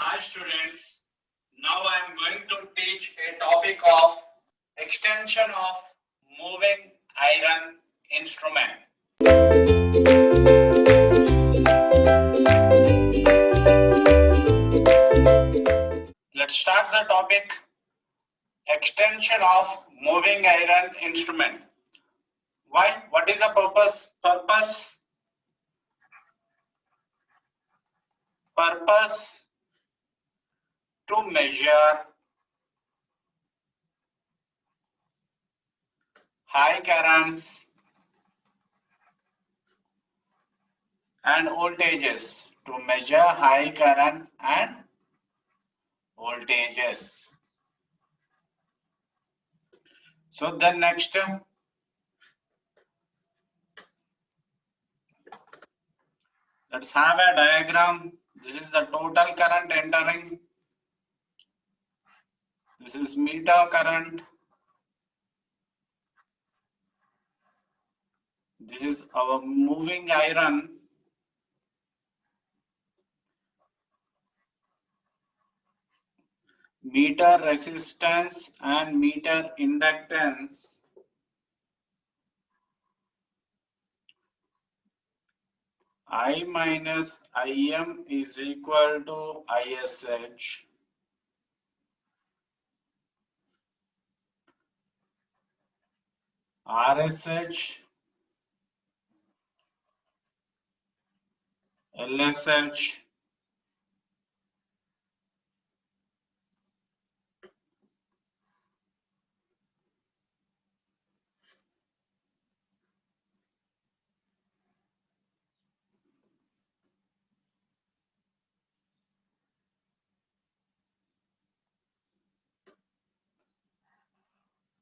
Hi students, now I am going to teach a topic of extension of moving iron instrument. Let's start the topic extension of moving iron instrument. Why? What is the purpose? Purpose to measure high currents and voltages. To measure high currents and voltages. So then next, let's have a diagram. This is the total current entering. This is meter current. This is our moving iron. Meter resistance and meter inductance. I minus Im is equal to ISH. RSH, LSH,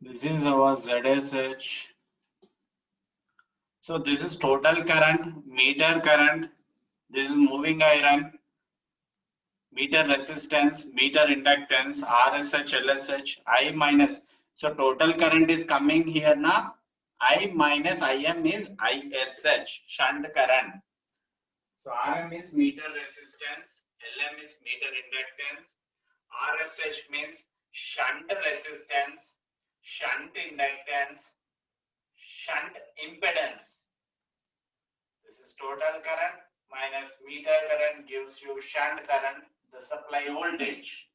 this is our ZSH. So this is total current, meter current. This is moving iron, meter resistance, meter inductance, RSH, LSH, I minus. So total current is coming here now. I minus Im is ISH, shunt current. So Rm is meter resistance, Lm is meter inductance, RSH means shunt resistance, shunt inductance, shunt impedance. This is total current minus meter current gives you shunt current, the supply voltage.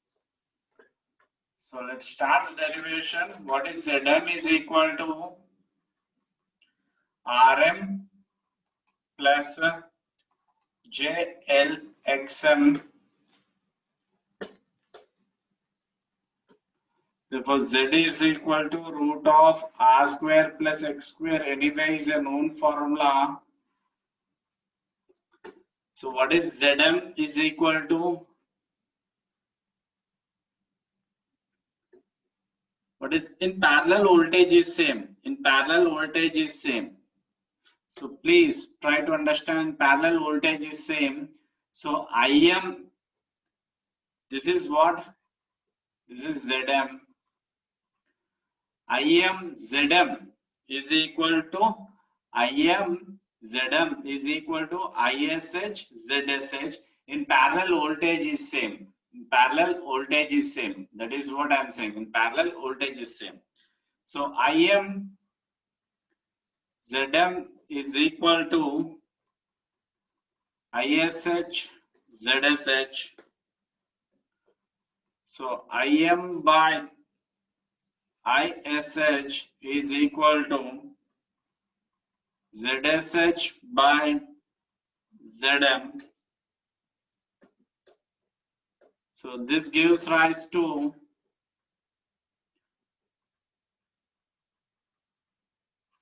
So let's start the derivation. What is Zm is equal to Rm plus JLXM. Therefore, Z is equal to root of R square plus X square. Anyway, is a known formula. So what is Zm is equal to? What is in parallel voltage is same. In parallel voltage is same. So please try to understand parallel voltage is same. So Im, this is what? This is Zm. Im Zm is equal to Im Zm is equal to ISH ZSH. In parallel voltage is same. In parallel voltage is same. That is what I am saying. In parallel voltage is same. So Im Zm is equal to ISH ZSH. So Im by ISH is equal to ZSH by Zm. So this gives rise to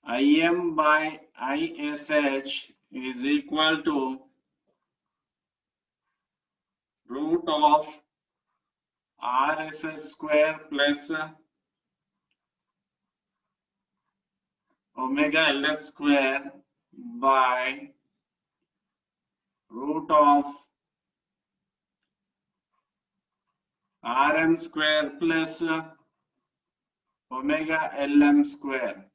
Im by ISH is equal to root of RSH square plus omega LS square by root of Rm square plus omega Lm square.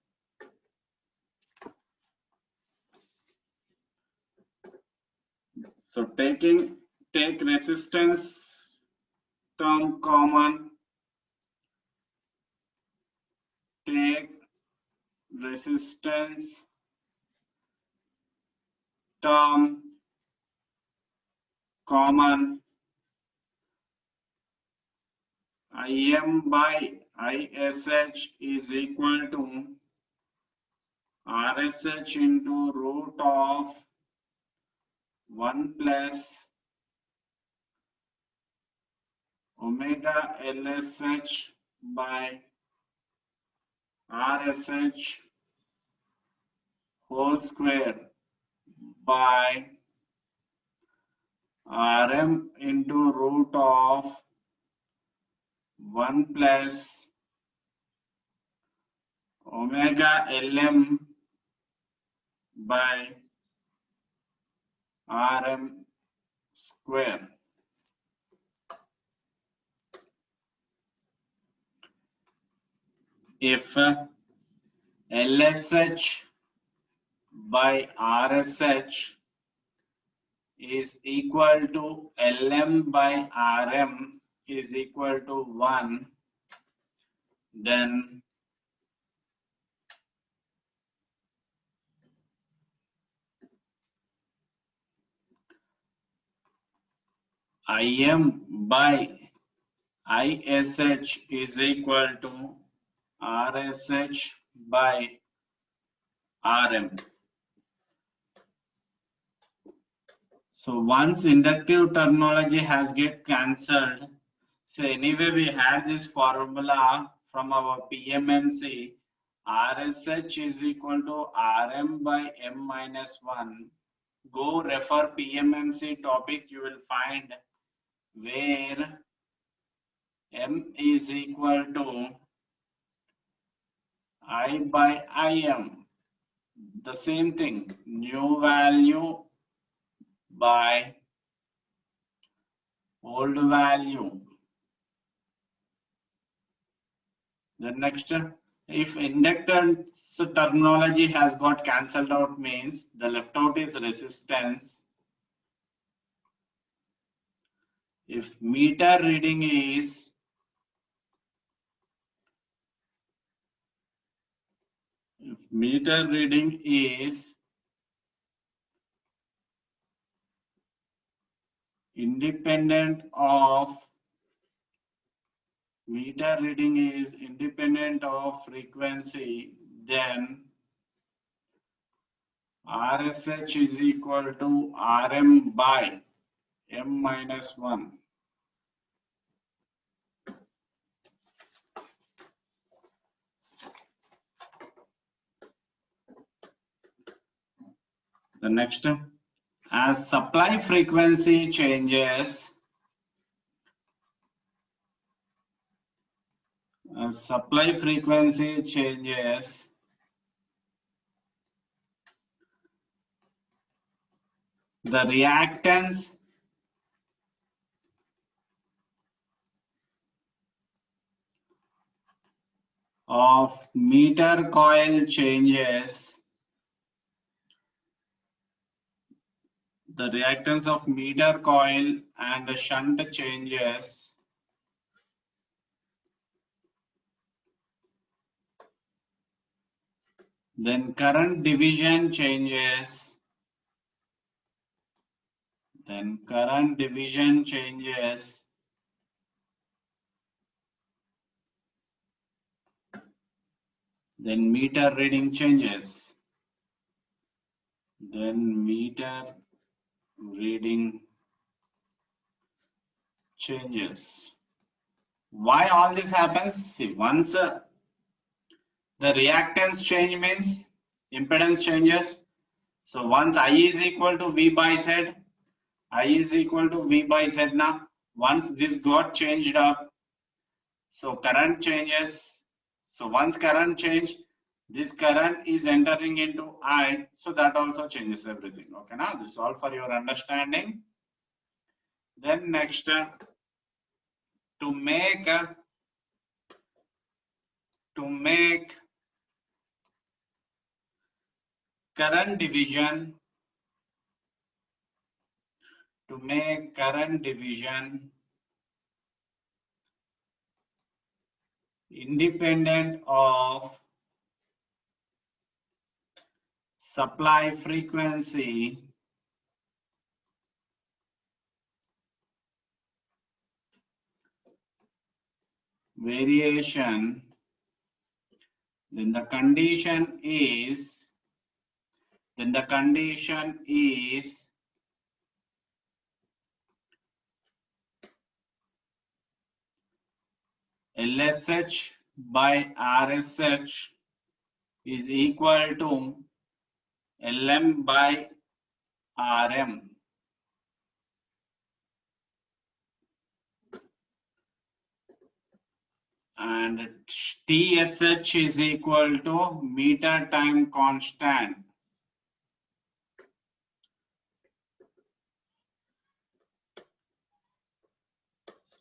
So take resistance term common, take resistance term common, Im by ISH is equal to RSH into root of 1 plus omega LSH by RSH whole square by Rm into root of 1 plus omega Lm by Rm square. If LSH by RSH is equal to Lm by Rm is equal to 1, then Im by ISH is equal to RSH by Rm. So once inductive terminology has get cancelled, so anyway we had this formula from our PMMC, RSH is equal to Rm by M minus 1. Go refer PMMC topic, you will find where M is equal to I by Im. The same thing, new value by old value. Then next, if inductance terminology has got cancelled out, means the left out is resistance. If meter reading is independent of frequency, then RSH is equal to Rm by M minus 1. The next, as supply frequency changes, the reactance of meter coil changes. The reactance of meter coil and shunt changes. Then current division changes. Then meter reading changes. Why all this happens? See, once the reactance change means impedance changes. So once I is equal to V by Z, now. Once this got changed up, so current changes. So once current change, this current is entering into I, so that also changes everything. Okay, now this is all for your understanding. Then next, to make current division, independent of supply frequency variation, then the condition is LSH by RSH is equal to LM by RM. And TSH is equal to meter time constant.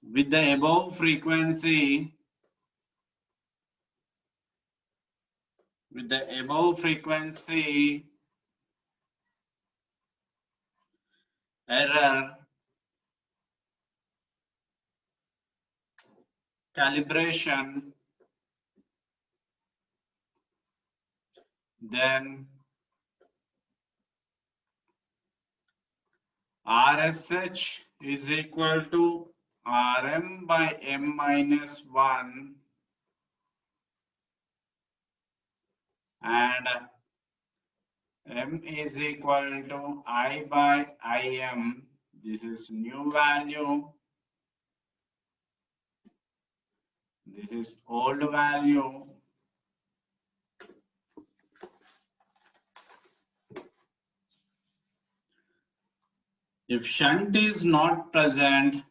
With the above frequency, error calibration, then RSH is equal to RM by M minus 1 and M is equal to I by IM. This is new value. This is old value. If shunt is not present,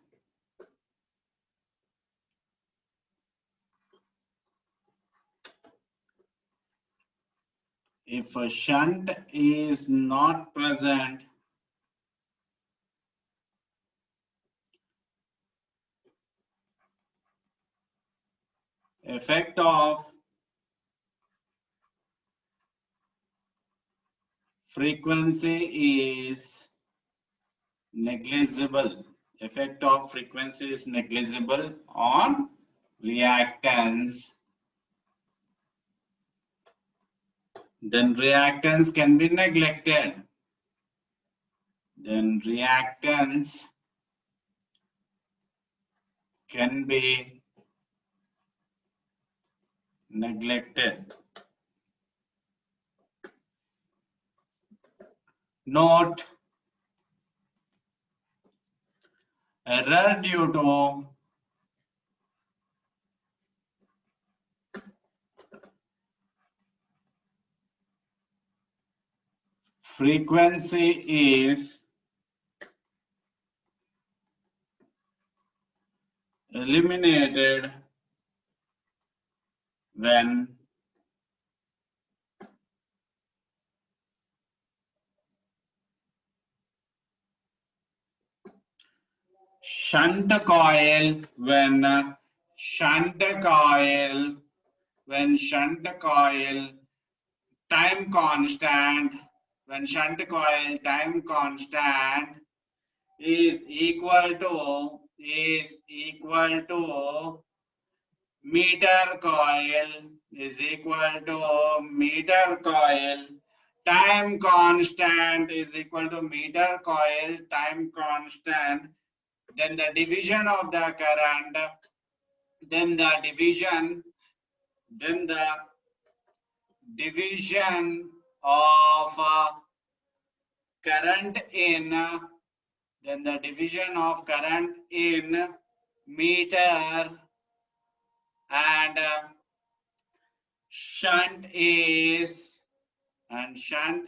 if a shunt is not present, effect of frequency is negligible. Effect of frequency is negligible on reactance. Then reactance can be neglected. Then reactance can be neglected. Note, error due to frequency is eliminated when shunt coil time constant is equal to meter coil time constant is equal to meter coil time constant, then the division of the current, then the division of current in meter, and shunt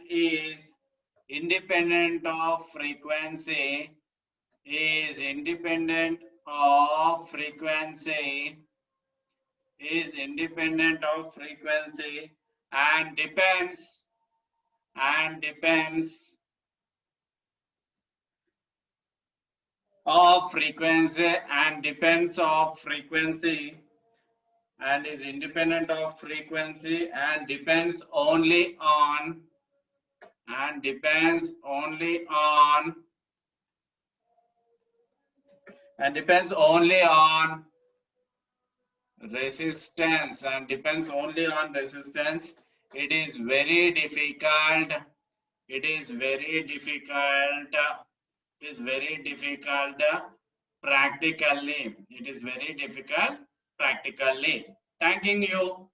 is independent of frequency, and depends of frequency and is independent of frequency and depends only on resistance and depends only on resistance, it is very difficult. It is very difficult. It is very difficult practically. It is very difficult practically. Thanking you.